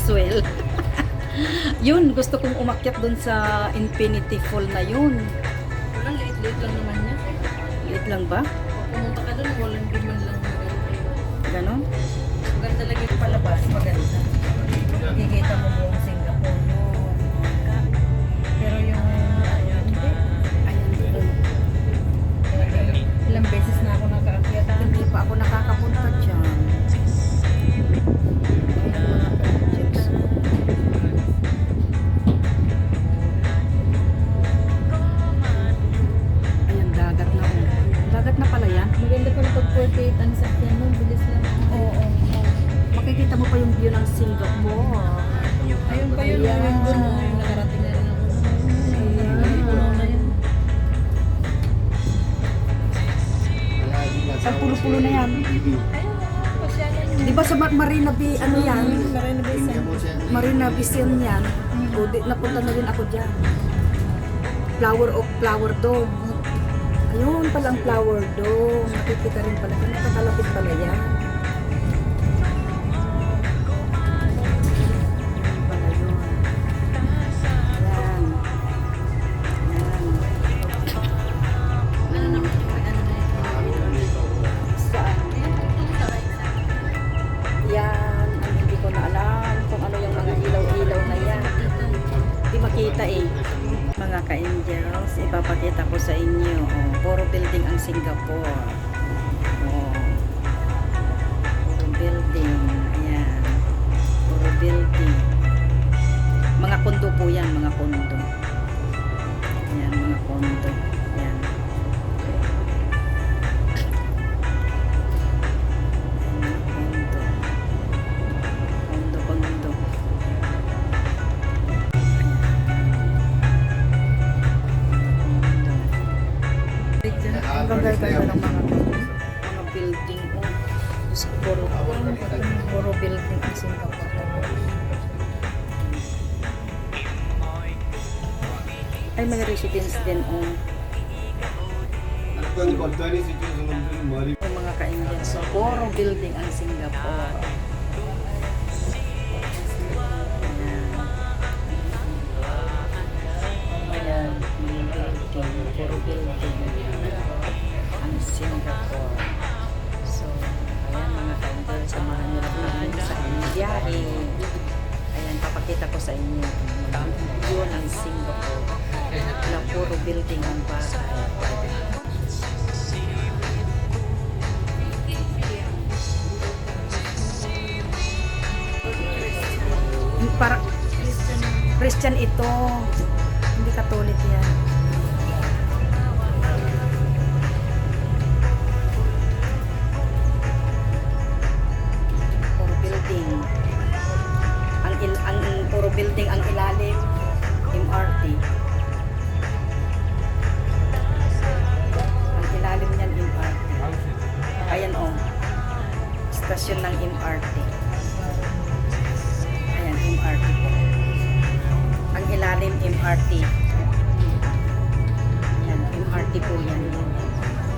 Maxwell. Yun, gusto kong umakyat dun sa Infinity Fall na yun. Wala, liit-liit lang naman niya. Liit lang ba? Pumunta ka doon, walang giman lang maganda. Ganon? Maganda lagi yung palabas, maganda. Makikita mo buong Singapore. Pero yung, hindi. Ayan doon. Ilang beses na ako nakaakyat. Hindi pa ako nakakapunta dyan. Ayan, dagat na. Dagat na pala yan. Maganda pala pag 48 ang sakyan mo, bilis lang. Oo. Makikita mo pa yung view ng Singapore. Ayun pa yun, yung doon mo, yung nakarating na rin ako. Puno na yun. Ang pulo-pulo na yan. Ayun, pasyalan yun. Di ba sa Marina Bay, ano yan? Marina Bay Sands. Marina Vision yan. O, napunta na rin ako dyan. Flower Dome. Ayun pala ang Flower Dome. Nakikita rin pala. Nakakalapit pala yan. Pala yun. Yan. Yan. Ano naman yung ano na yun? Saan? Yan. Ang hindi ko na alam kung ano yung mga ilaw-ilaw na yan. Hindi makita eh. Mga ka-angels, ipapakita ko sa inyo. Oh, puro building ang Singapore. Oh, puro building. Ayan. Puro building. Mga kondo po yan, mga kondo. Ayan, mga kondo. Ayan. Mga kondo. Kondo. Ang ganda ng mga building. Oh. Diyos ko, puro building ang Singapore. Ay, may residence din. Oh. Yung mga ka-Indian. So, puro building ang Singapore. Ayan. Ayan. Puro building ang Singapore. So, ayan mga ka-Indian. Samahan nyo lang sa inyong biyahe. Ayan, papakita ko sa inyo yun ang Singapore na puro building ang bahay. Para Christian ito, hindi Catholic yan. Puro building. Ang puro building ang ilalim, MRT. Ang ilalim niyan MRT. Ayan oh. Stasyon ng MRT. Ayan, MRT po. Ang ilalim MRT. Ayan, MRT po yan.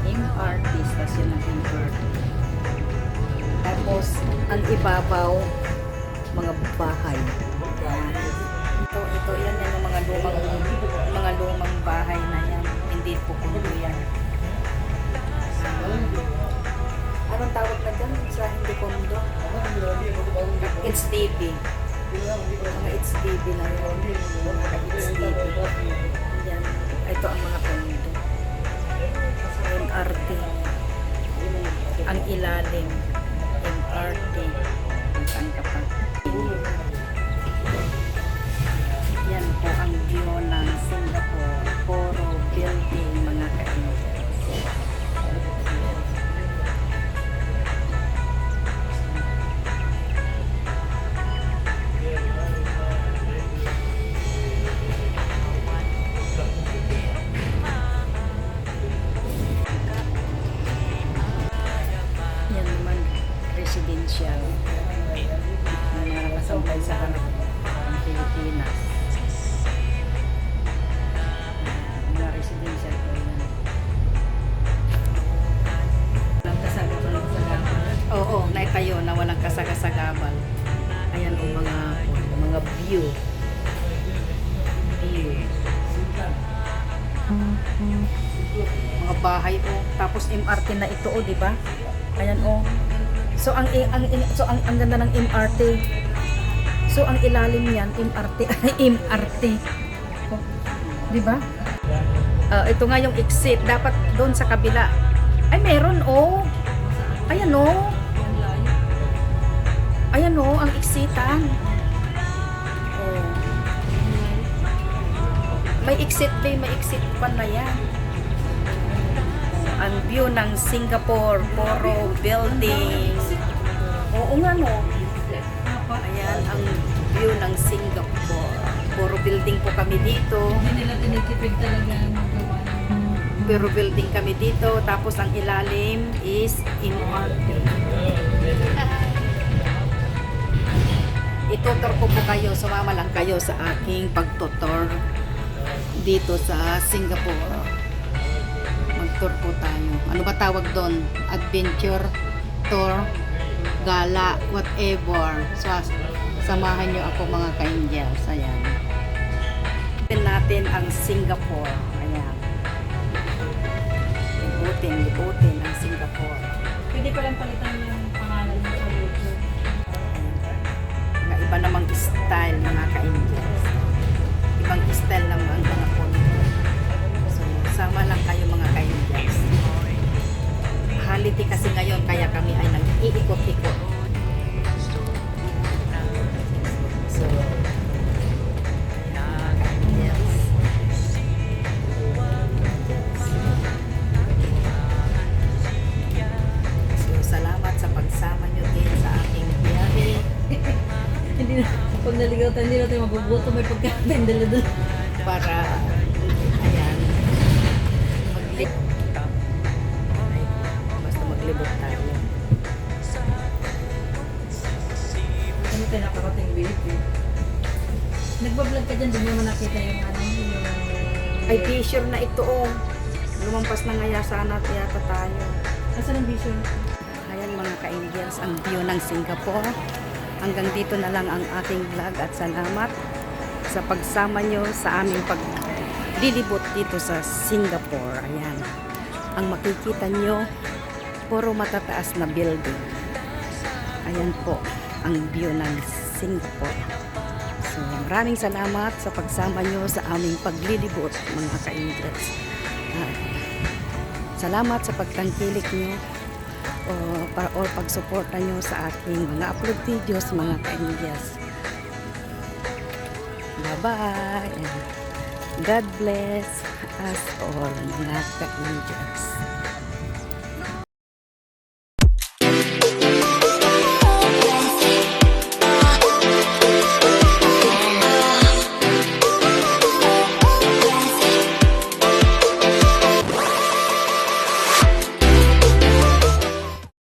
MRT, stasyon ng MRT. Tapos, ang ibabaw, mga bahay. Ayan. Ito yan yung mga lumang bahay na yan. Hindi po kundo yan. Anong tawag na dyan sa hindi kondo? HDB. Mga HDB na yun. Mga HDB. Yan. Ito ang mga kondo. MRT. Ang ilalim. MRT. Saan ka pa? Yan po ang view ng Singapore. Puro building, mga ka-Indians. Yan naman, residential. Na nakasambay sa view. View. Mga bahay oh. Tapos MRT na ito oh, di ba? Ayan oh. So ang ganda ng MRT. So ang ilalim niyan MRT, MRT. Oh, di ba? Ito nga yung exit. Dapat doon sa kabila. Ay meron oh. Ayan oh. Ayan oh, ang exitan. Oh. May exit bay, may exit pa na yan. Ang view ng Singapore, puro building. Oo nga no. Ayan ang view ng Singapore. Puro building po kami dito. Hindi nila tinitipid talaga magawa. Puro building kami dito. Tapos ang ilalim is MRT. Itutor ko po kayo, sumama lang kayo sa aking pagtutor dito sa Singapore. Mag-tour po tayo. Ano ba tawag doon? Adventure, tour, gala, whatever. So, samahan nyo ako mga ka-Indians. Ayan. Tignan natin ang Singapore. Ayan. Libutin ang Singapore. Pwede pa lang palitan yung pangalan mo sa YouTube. Iba namang style mga ka-Indians. Ibang style naman ang mga punto. So, sama lang kayo mga ka-Indians. Holiday kasi ngayon, kaya kami ay nag-iikot-ikot. So, yes. So, salamat sa pagsama nyo din sa aking biyahe. Hindi na, pag naligaw tayo, hindi na tayo magugutom, may pagkain, dala-dala. Para ayan basta maglibot tayo. Ano tayo nakarating bilit eh. Nagbablog ka dyan, di mo naman nakita yung ano, yung... Ay t-shirt na ito oh. Lumampas na nga sana yata tayo. Asan ang vision? Ayan mga ka-Indians, ang view ng Singapore. Hanggang dito na lang ang aking vlog at salamat sa pagsama nyo sa aming paglilibot dito sa Singapore. Ayan. Ang makikita nyo, puro matataas na building. Ayan po ang view ng Singapore. So, maraming salamat sa pagsama nyo sa aming paglilibot mga ka-Indians. Salamat sa pagtangkilik nyo o pagsuporta nyo sa aking mga upload videos mga ka-Indians. Bye-bye. God bless us all mga ka-Indians.